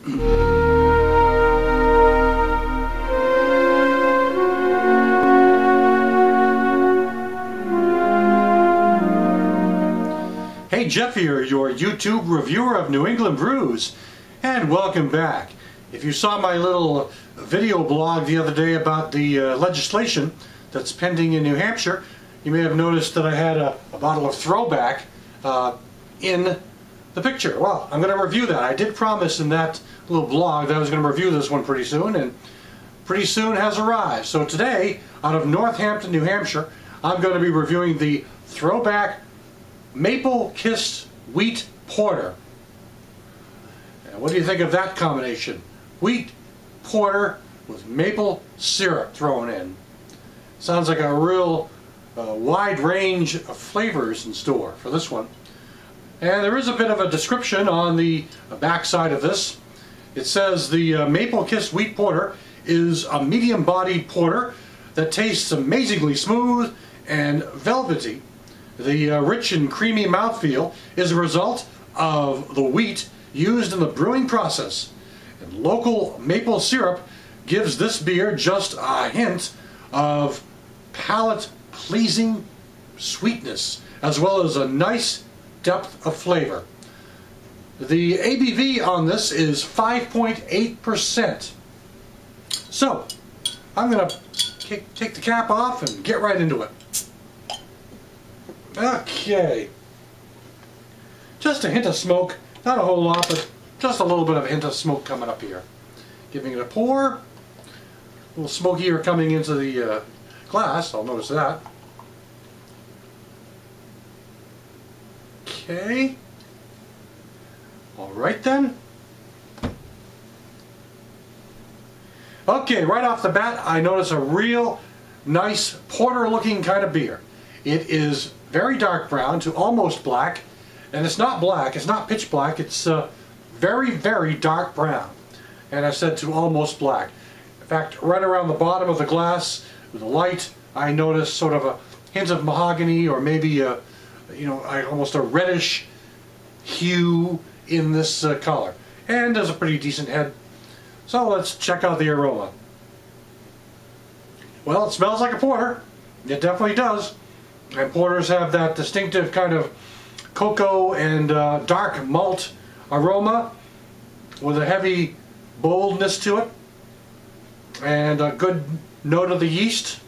Hey, Jeff here, your YouTube reviewer of New England brews, and welcome back. If you saw my little video blog the other day about the legislation that's pending in New Hampshire, you may have noticed that I had a bottle of Throwback in the picture. Well, I'm going to review that. I did promise in that little blog that I was going to review this one pretty soon, and pretty soon has arrived. So today, out of Northampton, New Hampshire, I'm going to be reviewing the Throwback Maple Kissed Wheat Porter. And what do you think of that combination? Wheat porter with maple syrup thrown in. Sounds like a real wide range of flavors in store for this one. And there is a bit of a description on the back side of this. It says the Maple Kissed Wheat Porter is a medium-bodied porter that tastes amazingly smooth and velvety. The rich and creamy mouthfeel is a result of the wheat used in the brewing process. And local maple syrup gives this beer just a hint of palate-pleasing sweetness, as well as a nice depth of flavor. The ABV on this is 5.8%. So, I'm going to take the cap off and get right into it. Okay. Just a hint of smoke, not a whole lot, but just a little bit of a hint of smoke coming up here. Giving it a pour. A little smokier coming into the glass, I'll notice that. Okay. Alright then. Okay, right off the bat, I notice a real nice porter looking kind of beer. It is very dark brown to almost black, and it's not black, it's not pitch black, it's very, very dark brown. And I said to almost black. In fact, right around the bottom of the glass with the light, I noticed sort of a hint of mahogany, or maybe almost a reddish hue in this color. And there's a pretty decent head. So let's check out the aroma. Well, it smells like a porter. It definitely does. And porters have that distinctive kind of cocoa and dark malt aroma with a heavy boldness to it and a good note of the yeast.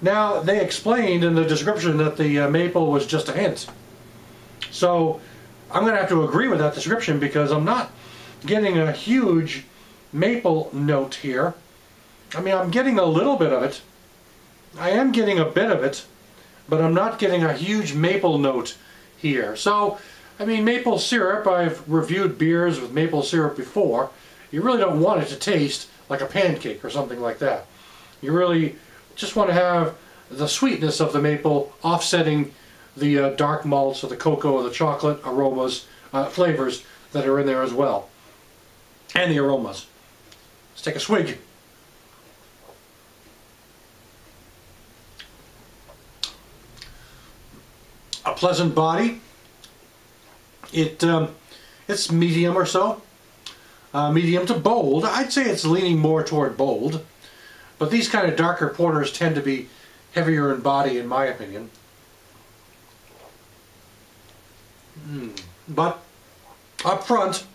Now, they explained in the description that the maple was just a hint. So I'm going to have to agree with that description, because I'm not getting a huge maple note here. I mean, I'm getting a little bit of it. I am getting a bit of it, but I'm not getting a huge maple note here. So, I mean, maple syrup, I've reviewed beers with maple syrup before. You really don't want it to taste like a pancake or something like that. You really just want to have the sweetness of the maple offsetting the dark malts or the cocoa or the chocolate aromas, flavors that are in there as well. And the aromas. Let's take a swig. A pleasant body. It's medium or so. Medium to bold. I'd say it's leaning more toward bold. But these kind of darker porters tend to be heavier in body, in my opinion. But up front,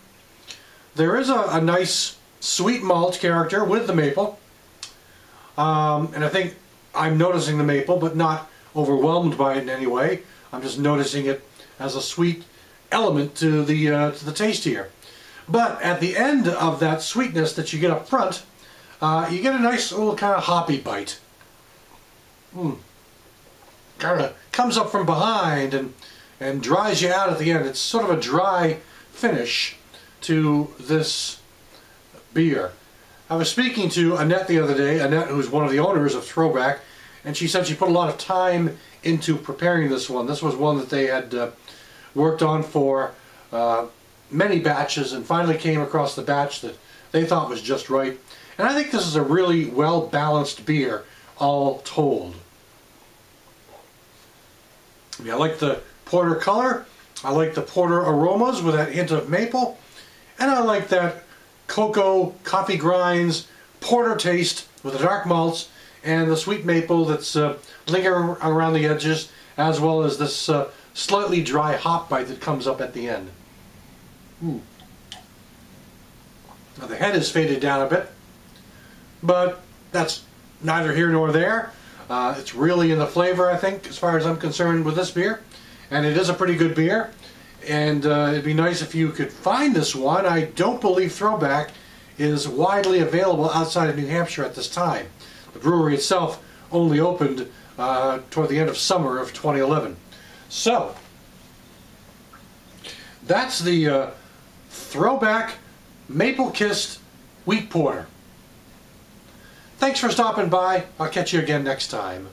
there is a nice sweet malt character with the maple. And I think I'm noticing the maple, but not overwhelmed by it in any way. I'm just noticing it as a sweet element to the taste here. But at the end of that sweetness that you get up front, you get a nice little kind of hoppy bite. Kind of comes up from behind and dries you out at the end. It's sort of a dry finish to this beer. I was speaking to Annette the other day, Annette, who's one of the owners of Throwback, and she said she put a lot of time into preparing this one. This was one that they had worked on for many batches, and finally came across the batch that they thought was just right. And I think this is a really well-balanced beer, all told. I like the porter color. I like the porter aromas with that hint of maple. And I like that cocoa, coffee grinds, porter taste with the dark malts and the sweet maple that's lingering around the edges, as well as this slightly dry hop bite that comes up at the end. Now the head is faded down a bit, but that's neither here nor there. It's really in the flavor, I think, as far as I'm concerned with this beer. And it is a pretty good beer. And it'd be nice if you could find this one. I don't believe Throwback is widely available outside of New Hampshire at this time. The brewery itself only opened toward the end of summer of 2011. So, that's the Throwback Maple Kissed Wheat Porter. Thanks for stopping by. I'll catch you again next time.